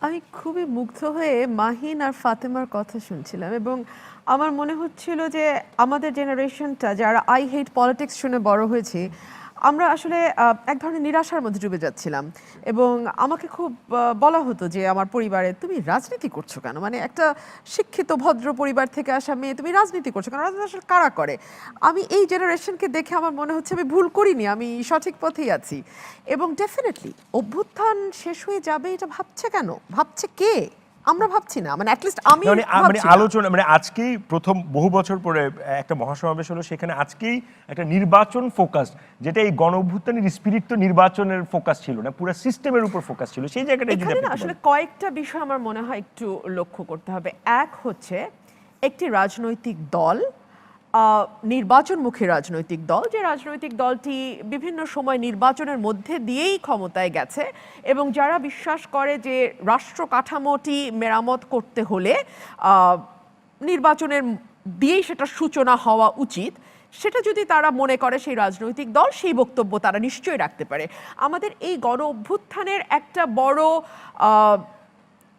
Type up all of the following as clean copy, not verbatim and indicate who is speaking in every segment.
Speaker 1: আমি খুবই মুগ্ধ হয়ে মাহিন আর ফাতেমার কথা শুনছিলাম এবং আমার মনে হচ্ছিল যে আমাদের জেনারেশনটা যারা আই হেট পলিটিক্স শুনে বড় হয়েছি আমরা আসলে এক ধরনের নিরাশার মধ্যে ডুবে যাচ্ছিলাম এবং আমাকে খুব বলা হতো যে আমার পরিবারে তুমি রাজনীতি করছো কেন, মানে একটা শিক্ষিত ভদ্র পরিবার থেকে আসা মেয়ে তুমি রাজনীতি করছো কেন, রাজনীতি আসলে কারা করে। আমি এই জেনারেশনকে দেখে আমার মনে হচ্ছে আমি ভুল করিনি, আমি সঠিক পথেই আছি। এবং ডেফিনেটলি অভ্যুত্থান শেষ হয়ে যাবে এটা ভাবছে কেন, ভাবছে কে? আমরা ভাবছি না, মানে অ্যাটলিস্ট আমি
Speaker 2: মানে আলোচনা মানে আজকেই প্রথম বহু বছর পরে একটা মহাসমাবেশ হলো, সেখানে আজকেই একটা নির্বাচন ফোকাস, যেটা এই গণ অভ্যুত্থানের স্পিরিট তো নির্বাচনের ফোকাস ছিল না, পুরো সিস্টেমের উপর ফোকাস ছিল। সেই জায়গাটা
Speaker 1: এখানে না আসলে কয়েকটা বিষয় আমার মনে হয় একটু লক্ষ্য করতে হবে। এক হচ্ছে একটি রাজনৈতিক দল, নির্বাচনমুখী রাজনৈতিক দল, যে রাজনৈতিক দলটি বিভিন্ন সময় নির্বাচনের মধ্যে দিয়েই ক্ষমতায় গেছে এবং যারা বিশ্বাস করে যে রাষ্ট্র কাঠামোটি মেরামত করতে হলে নির্বাচনের দিয়েই সেটা সূচনা হওয়া উচিত, সেটা যদি তারা মনে করে সেই রাজনৈতিক দল সেই বক্তব্য তারা নিশ্চয়ই রাখতে পারে। আমাদের এই গণ অভ্যুত্থানের একটা বড়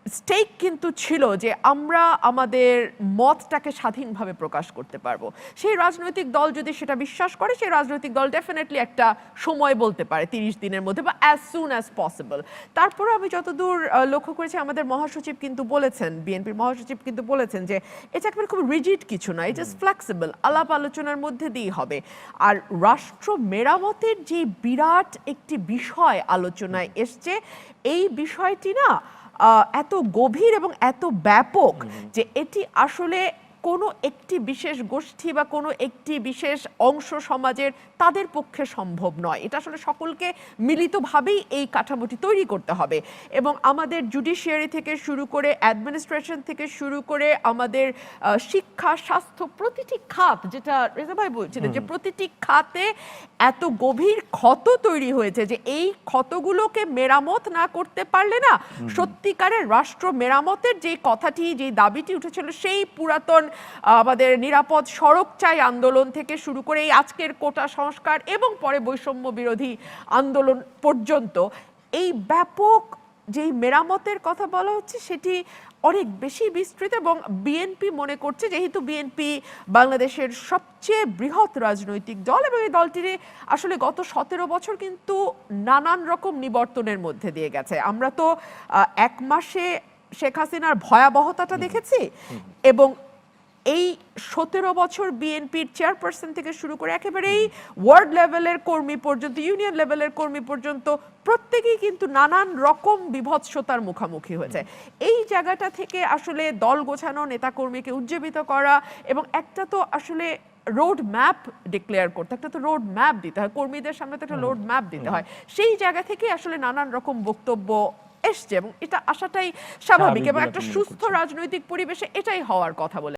Speaker 1: স্টেক কিন্তু ছিল যে আমরা আমাদের মতটাকে স্বাধীনভাবে প্রকাশ করতে পারবো। সেই রাজনৈতিক দল যদি সেটা বিশ্বাস করে, সেই রাজনৈতিক দল ডেফিনেটলি একটা সময় বলতে পারে 30 দিনের মধ্যে বা অ্যাজ সুন অ্যাজ পসিবল। তারপরে আমি যতদূর লক্ষ্য করেছি আমাদের মহাসচিব কিন্তু বলেছেন, বিএনপির মহাসচিব কিন্তু বলেছেন যে এটা একেবারে খুব রিজিড কিছু না, ইট ইজ ফ্লেক্সিবল, আলাপ আলোচনার মধ্যে দিয়েই হবে। আর রাষ্ট্র মেরামতের যে বিরাট একটি বিষয় আলোচনায় এসছে, এই বিষয়টি না এত গভীর এবং এত ব্যাপক যে এটি আসলে কোনো একটি বিশেষ গোষ্ঠী বা কোনো একটি বিশেষ অংশ সমাজের তাদের পক্ষে সম্ভব নয়। এটা আসলে সকলকে মিলিতভাবেই এই কাঠামোটি তৈরি করতে হবে এবং আমাদের জুডিশিয়ারি থেকে শুরু করে অ্যাডমিনিস্ট্রেশন থেকে শুরু করে আমাদের শিক্ষা, স্বাস্থ্য, প্রতিটি খাত, যেটা রেজা ভাই বলছিলেন যে প্রতিটি খাতে এত গভীর ক্ষত তৈরি হয়েছে যে এই ক্ষতগুলোকে মেরামত না করতে পারলে না সত্যিকারের রাষ্ট্র মেরামতের যে কথাটি, যে দাবিটি উঠেছিল সেই পুরাতন আমাদের নিরাপদ সড়ক চাই আন্দোলন থেকে শুরু করে এই আজকের কোটা সংস্কার এবং পরে বৈষম্য বিরোধী আন্দোলন পর্যন্ত এই ব্যাপক যেই মেরামতের কথা বলা হচ্ছে সেটি অনেক বেশি বিস্তৃত এবং বিএনপি মনে করছে, যেহেতু বিএনপি বাংলাদেশের সবচেয়ে বৃহৎ রাজনৈতিক দল এবং এই দলটির আসলে গত 17 বছর কিন্তু নানান রকম নিবর্তনের মধ্যে দিয়ে গেছে। আমরা তো 1 মাসে শেখ হাসিনার ভয়াবহতাটা দেখেছি এবং এই 17 বছর বিএনপির চেয়ারপারসন থেকে শুরু করে একেবারেই ওয়ার্ড লেভেলের কর্মী পর্যন্ত, ইউনিয়ন লেভেলের কর্মী পর্যন্ত প্রত্যেকেই কিন্তু নানান রকম বিভৎসতার মুখোমুখি হয়েছে। এই জায়গাটা থেকে আসলে দল গোছানো, নেতাকর্মীকে উজ্জীবিত করা এবং একটা তো আসলে রোড ম্যাপ ডিক্লেয়ার করতে, একটা তো রোড ম্যাপ দিতে হয়, কর্মীদের সামনে তো একটা রোড ম্যাপ দিতে হয়। সেই জায়গা থেকে আসলে নানান রকম বক্তব্য এসছে এবং এটা আসাটাই স্বাভাবিক এবং একটা সুস্থ রাজনৈতিক পরিবেশে এটাই হওয়ার কথা বলে